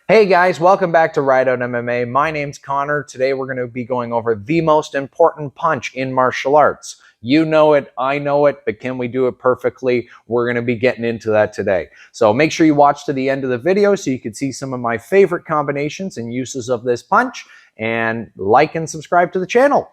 Hey guys, welcome back to Ride Out MMA. My name's Connor. Today we're going to be going over the most important punch in martial arts. You know it, I know it, but can we do it perfectly? We're going to be getting into that today. So make sure you watch to the end of the video so you can see some of my favorite combinations and uses of this punch, and like and subscribe to the channel.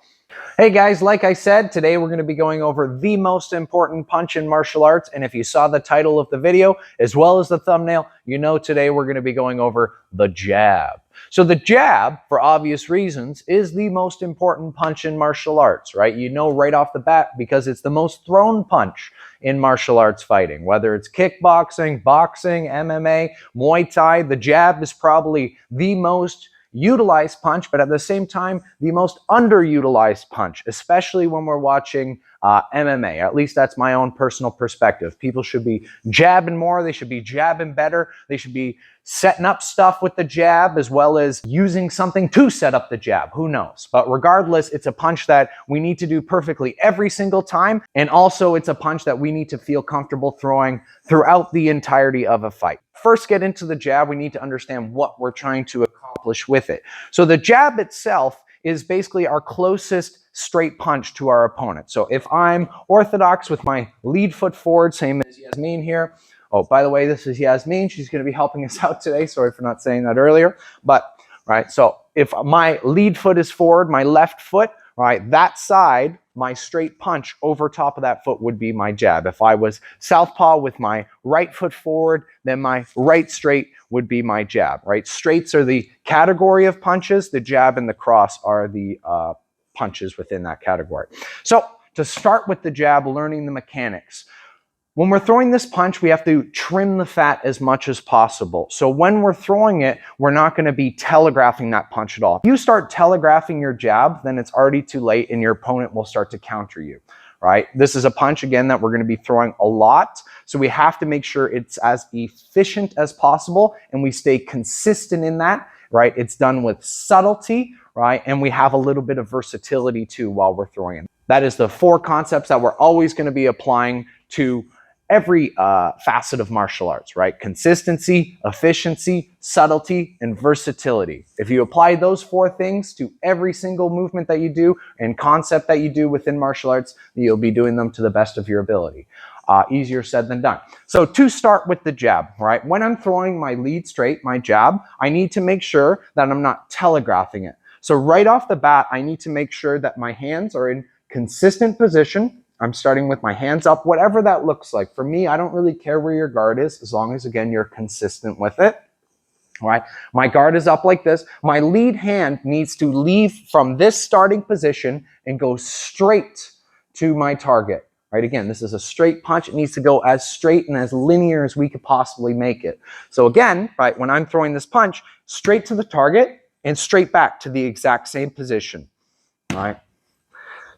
Hey guys, like I said, today we're going to be going over the most important punch in martial arts, and if you saw the title of the video as well as the thumbnail, you know today we're going to be going over the jab. So the jab, for obvious reasons, is the most important punch in martial arts, right? You know right off the bat because it's the most thrown punch in martial arts fighting. Whether it's kickboxing, boxing, MMA, Muay Thai, the jab is probably the most utilized punch, but at the same time, the most underutilized punch, especially when we're watching MMA. At least that's my own personal perspective. People should be jabbing more. They should be jabbing better. They should be setting up stuff with the jab as well as using something to set up the jab. Who knows? But regardless, it's a punch that we need to do perfectly every single time. And also it's a punch that we need to feel comfortable throwing throughout the entirety of a fight. First, get into the jab. We need to understand what we're trying to accomplish with it. So the jab itself is basically our closest straight punch to our opponent. So if I'm orthodox with my lead foot forward, same as Yasmin here. Oh, by the way, this is Yasmin. She's going to be helping us out today. Sorry for not saying that earlier. But, right, so if my lead foot is forward, my left foot, right, that side, my straight punch over top of that foot would be my jab. If I was southpaw with my right foot forward, then my right straight would be my jab, right? Straights are the category of punches. The jab and the cross are the punches within that category. So to start with the jab, learning the mechanics. When we're throwing this punch, we have to trim the fat as much as possible. So when we're throwing it, we're not going to be telegraphing that punch at all. If you start telegraphing your jab, then it's already too late and your opponent will start to counter you, right? This is a punch, again, that we're going to be throwing a lot. So we have to make sure it's as efficient as possible and we stay consistent in that, right? It's done with subtlety, right? And we have a little bit of versatility too while we're throwing it. That is the four concepts that we're always going to be applying to every facet of martial arts, right? Consistency, efficiency, subtlety, and versatility. If you apply those four things to every single movement that you do and concept that you do within martial arts, you'll be doing them to the best of your ability. Easier said than done. So to start with the jab, right? When I'm throwing my lead straight, my jab, I need to make sure that I'm not telegraphing it. So right off the bat, I need to make sure that my hands are in consistent position. I'm starting with my hands up, whatever that looks like. For me, I don't really care where your guard is, as long as, again, you're consistent with it. All right, my guard is up like this. My lead hand needs to leave from this starting position and go straight to my target. Right, again, this is a straight punch. It needs to go as straight and as linear as we could possibly make it. So again, right, when I'm throwing this punch, straight to the target and straight back to the exact same position. All right.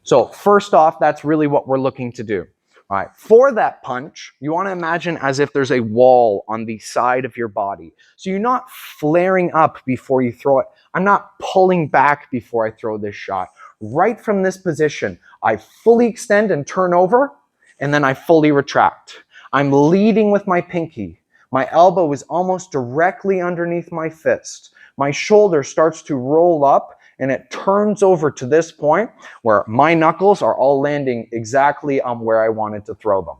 So first off, that's really what we're looking to do. All right. For that punch, you want to imagine as if there's a wall on the side of your body. So you're not flaring up before you throw it. I'm not pulling back before I throw this shot. Right from this position, I fully extend and turn over, and then I fully retract. I'm leading with my pinky. My elbow is almost directly underneath my fist. My shoulder starts to roll up, and it turns over to this point where my knuckles are all landing exactly on where I wanted to throw them.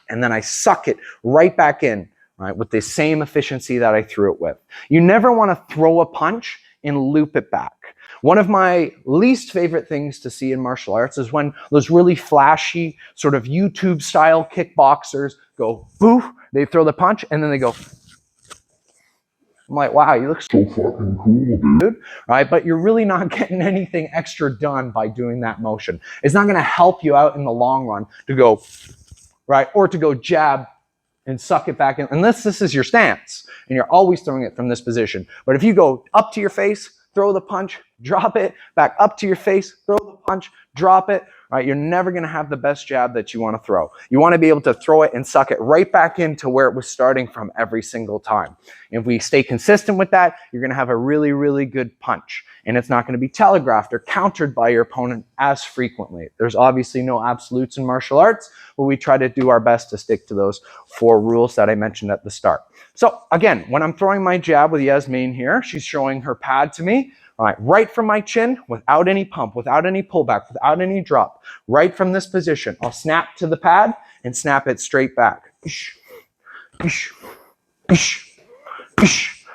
And then I suck it right back in, right, with the same efficiency that I threw it with. You never want to throw a punch and loop it back. One of my least favorite things to see in martial arts is when those really flashy sort of YouTube style kickboxers go boof, they throw the punch and then they go. I'm like, wow, you look so fucking cool, dude. Right? But you're really not getting anything extra done by doing that motion. It's not going to help you out in the long run to go, right, or to go jab and suck it back in, unless this is your stance and you're always throwing it from this position. But if you go up to your face, throw the punch, drop it, back up to your face, throw the punch, drop it, right? You're never going to have the best jab that you want to throw. You want to be able to throw it and suck it right back into where it was starting from every single time. If we stay consistent with that, you're going to have a really, really good punch. And it's not going to be telegraphed or countered by your opponent as frequently. There's obviously no absolutes in martial arts, but we try to do our best to stick to those 4 rules that I mentioned at the start. So again, when I'm throwing my jab with Yasmin here, she's showing her pad to me. All right, right from my chin, without any pump, without any pullback, without any drop, right from this position. I'll snap to the pad and snap it straight back.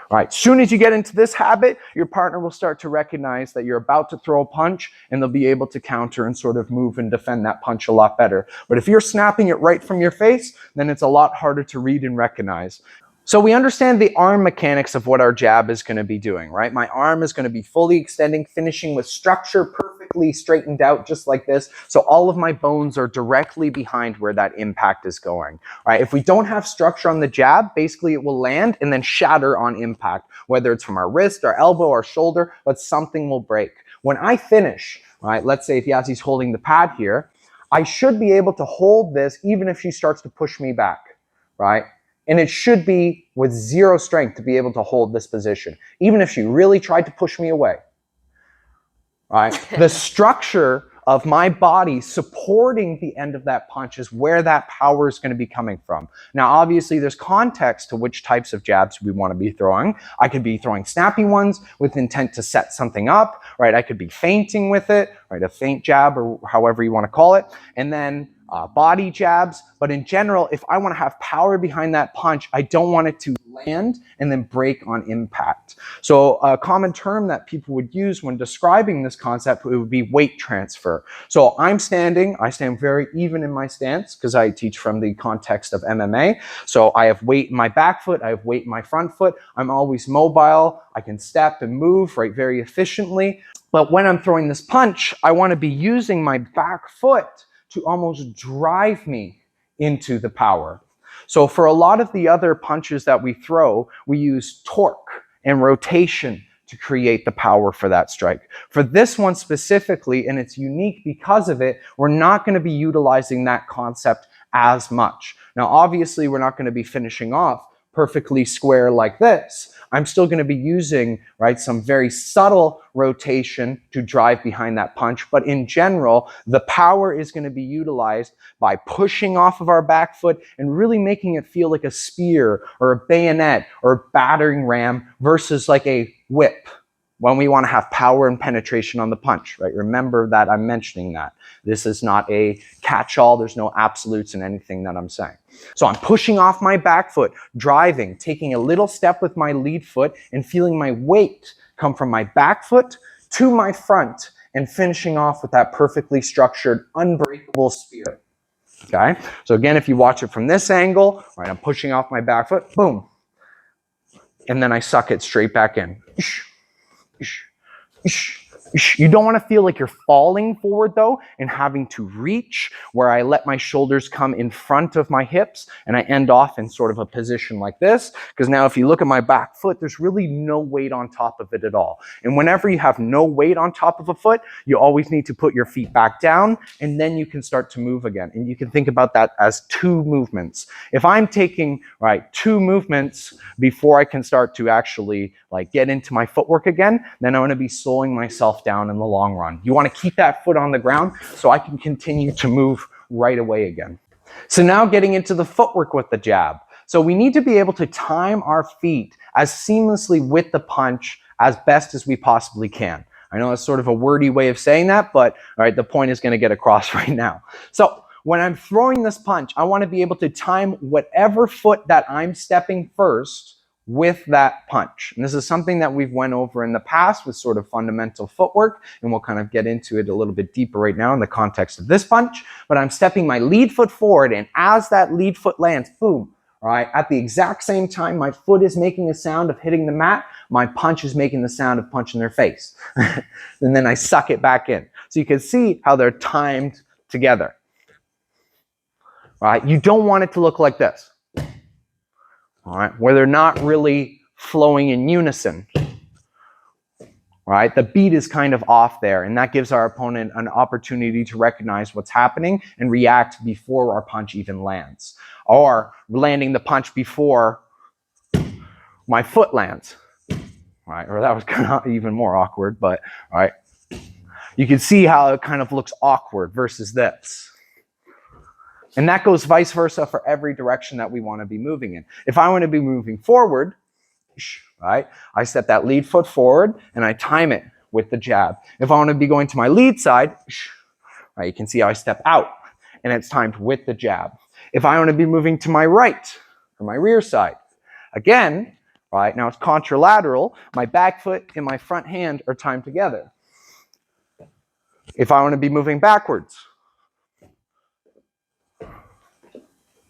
All right, as soon as you get into this habit, your partner will start to recognize that you're about to throw a punch, and they'll be able to counter and sort of move and defend that punch a lot better. But if you're snapping it right from your face, then it's a lot harder to read and recognize. So we understand the arm mechanics of what our jab is going to be doing, right? My arm is going to be fully extending, finishing with structure perfectly straightened out just like this. So all of my bones are directly behind where that impact is going, right? If we don't have structure on the jab, basically it will land and then shatter on impact, whether it's from our wrist, our elbow, our shoulder, but something will break. When I finish, right, let's say if Yazi's holding the pad here, I should be able to hold this even if she starts to push me back, right? And it should be with 0 strength to be able to hold this position, even if she really tried to push me away. Right? The structure of my body supporting the end of that punch is where that power is going to be coming from. Now, obviously, there's context to which types of jabs we want to be throwing. I could be throwing snappy ones with intent to set something up, right? I could be feinting with it, right? A feint jab or however you want to call it. And then body jabs, but in general, if I want to have power behind that punch, I don't want it to land and then break on impact. So a common term that people would use when describing this concept would be weight transfer. So I'm standing, I stand very even in my stance because I teach from the context of MMA. So I have weight in my back foot, I have weight in my front foot, I'm always mobile, I can step and move, right, very efficiently. But when I'm throwing this punch, I want to be using my back foot to almost drive me into the power. So for a lot of the other punches that we throw, we use torque and rotation to create the power for that strike. For this one specifically, and it's unique because of it, we're not going to be utilizing that concept as much. Now, obviously, we're not going to be finishing off perfectly square like this. I'm still going to be using, right, some very subtle rotation to drive behind that punch. But in general, the power is going to be utilized by pushing off of our back foot and really making it feel like a spear or a bayonet or a battering ram versus like a whip when we want to have power and penetration on the punch, right? Remember that I'm mentioning that. This is not a catch-all. There's no absolutes in anything that I'm saying. So I'm pushing off my back foot, driving, taking a little step with my lead foot and feeling my weight come from my back foot to my front and finishing off with that perfectly structured, unbreakable spear. Okay? So again, if you watch it from this angle, right, I'm pushing off my back foot, boom. And then I suck it straight back in. You don't want to feel like you're falling forward though and having to reach where I let my shoulders come in front of my hips and I end off in sort of a position like this. Because now if you look at my back foot, there's really no weight on top of it at all. And whenever you have no weight on top of a foot, you always need to put your feet back down and then you can start to move again. And you can think about that as 2 movements. If I'm taking, right, 2 movements before I can start to actually like get into my footwork again, then I'm going to be slowing myself down in the long run. You want to keep that foot on the ground so I can continue to move right away again. So now getting into the footwork with the jab. So we need to be able to time our feet as seamlessly with the punch as best as we possibly can. I know that's sort of a wordy way of saying that, but all right, the point is going to get across right now. So when I'm throwing this punch, I want to be able to time whatever foot that I'm stepping first with that punch. And this is something that we've went over in the past with sort of fundamental footwork, and we'll kind of get into it a little bit deeper right now in the context of this punch. But I'm stepping my lead foot forward, and as that lead foot lands, boom, right, at the exact same time my foot is making a sound of hitting the mat, my punch is making the sound of punching their face. And then I suck it back in. So you can see how they're timed together. Right? You don't want it to look like this. All right, where they're not really flowing in unison. right? The beat is kind of off there, and that gives our opponent an opportunity to recognize what's happening and react before our punch even lands, or landing the punch before my foot lands, right? Or that was kind of even more awkward, but all right. You can see how it kind of looks awkward versus this. And that goes vice versa for every direction that we want to be moving in. If I want to be moving forward, right, I step that lead foot forward and I time it with the jab. If I want to be going to my lead side, right, you can see how I step out and it's timed with the jab. If I want to be moving to my right or my rear side, again, right, now it's contralateral, my back foot and my front hand are timed together. If I want to be moving backwards,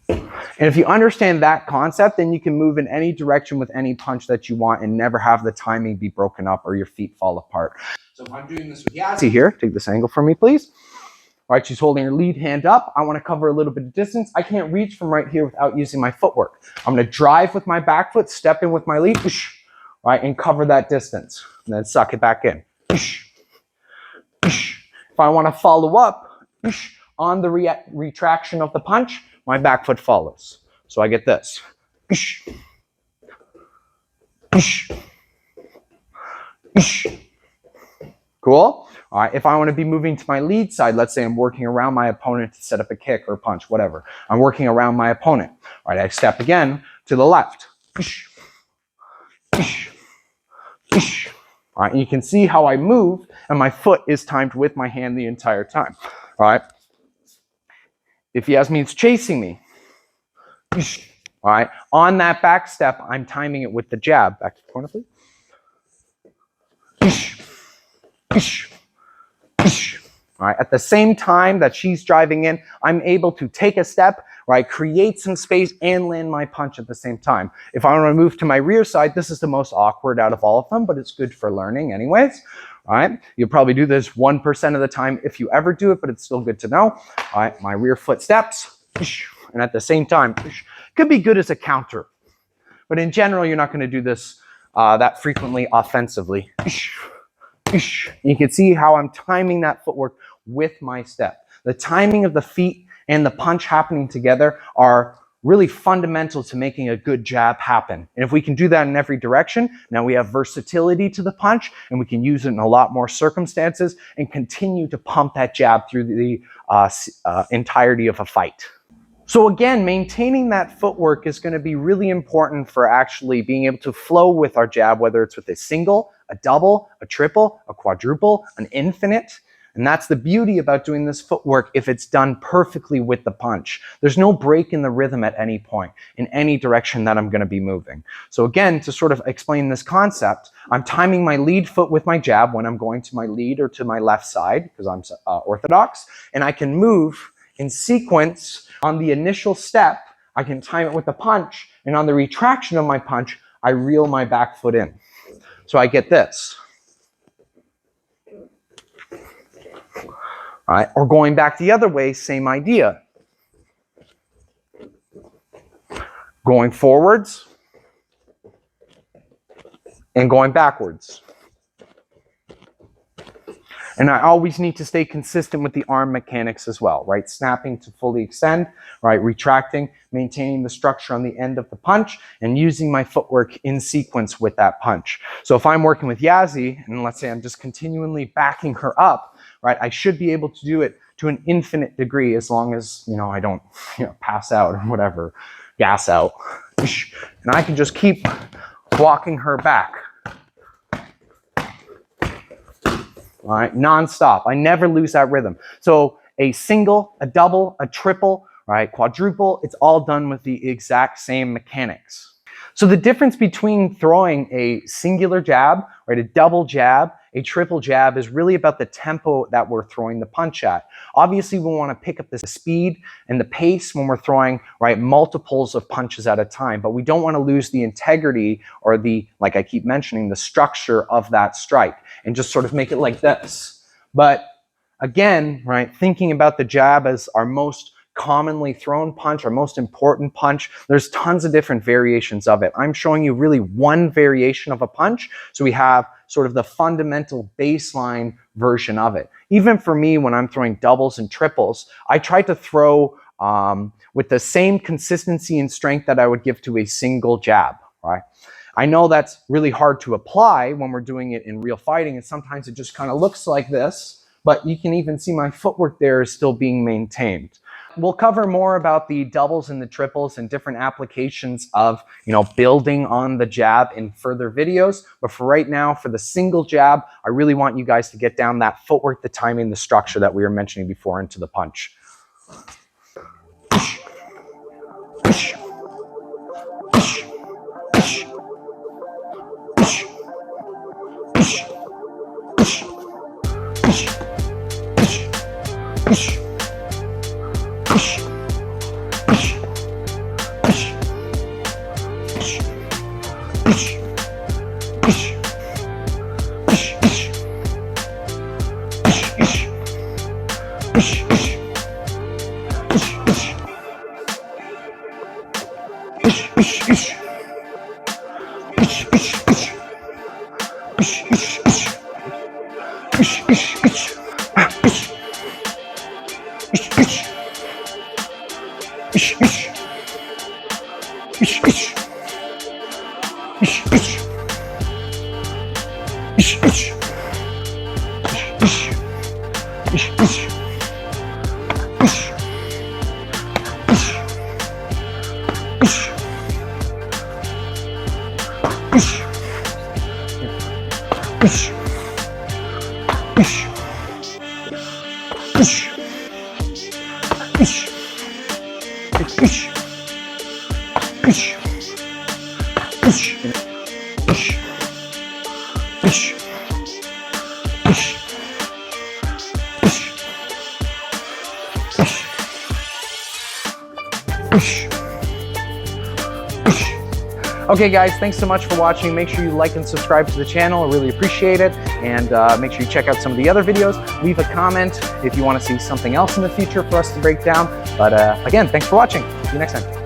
and if you understand that concept, then you can move in any direction with any punch that you want and never have the timing be broken up or your feet fall apart. So if I'm doing this with Yazzie here, take this angle for me, please. All right, she's holding her lead hand up. I want to cover a little bit of distance. I can't reach from right here without using my footwork. I'm going to drive with my back foot, step in with my lead, right, and cover that distance. And then suck it back in. If I want to follow up on the retraction of the punch, my back foot follows. So I get this. Cool? All right, if I want to be moving to my lead side, let's say I'm working around my opponent to set up a kick or a punch, whatever. I'm working around my opponent. All right, I step again to the left. All right, and you can see how I move and my foot is timed with my hand the entire time. All right. If Yasmin's chasing me, all right, on that back step, I'm timing it with the jab. Back to the corner, please. All right, at the same time that she's driving in, I'm able to take a step, right, create some space and land my punch at the same time. If I want to move to my rear side, this is the most awkward out of all of them, but it's good for learning anyways. All right, you'll probably do this 1% of the time if you ever do it, but it's still good to know. All right, my rear foot steps, and at the same time, could be good as a counter. But in general, you're not going to do this that frequently offensively. You can see how I'm timing that footwork with my step. The timing of the feet and the punch happening together are really fundamental to making a good jab happen. And if we can do that in every direction, now we have versatility to the punch and we can use it in a lot more circumstances and continue to pump that jab through the entirety of a fight. So again, maintaining that footwork is going to be really important for actually being able to flow with our jab, whether it's with a single, a double, a triple, a quadruple, an infinite. And that's the beauty about doing this footwork if it's done perfectly with the punch. There's no break in the rhythm at any point, in any direction that I'm going to be moving. So again, to sort of explain this concept, I'm timing my lead foot with my jab when I'm going to my lead or to my left side, because I'm orthodox, and I can move in sequence on the initial step. I can time it with the punch, and on the retraction of my punch, I reel my back foot in. So I get this. All right, or going back the other way, same idea. Going forwards and going backwards. And I always need to stay consistent with the arm mechanics as well, right? Snapping to fully extend, right? Retracting, maintaining the structure on the end of the punch, and using my footwork in sequence with that punch. So if I'm working with Yazzie, and let's say I'm just continually backing her up, right? I should be able to do it to an infinite degree as long as, I don't, pass out or whatever, gas out. And I can just keep walking her back. All right, non-stop. I never lose that rhythm. So a single, a double, a triple, right, quadruple, it's all done with the exact same mechanics. So the difference between throwing a singular jab, right, a double jab, a triple jab is really about the tempo that we're throwing the punch at. Obviously, we want to pick up the speed and the pace when we're throwing, right, multiples of punches at a time, but we don't want to lose the integrity or the, like I keep mentioning, the structure of that strike and just sort of make it like this. But again, right, thinking about the jab as our most commonly thrown punch, our most important punch, there's tons of different variations of it. I'm showing you really one variation of a punch. So we have sort of the fundamental baseline version of it. Even for me, when I'm throwing doubles and triples, I try to throw with the same consistency and strength that I would give to a single jab, right? I know that's really hard to apply when we're doing it in real fighting, and sometimes it just kind of looks like this, but you can even see my footwork there is still being maintained. We'll cover more about the doubles and the triples and different applications of, building on the jab in further videos. But for right now, for the single jab, I really want you guys to get down that footwork, the timing, the structure that we were mentioning before into the punch. Okay guys, thanks so much for watching. Make sure you like and subscribe to the channel. I really appreciate it. And make sure you check out some of the other videos. Leave a comment if you want to see something else in the future for us to break down. But again, thanks for watching. See you next time.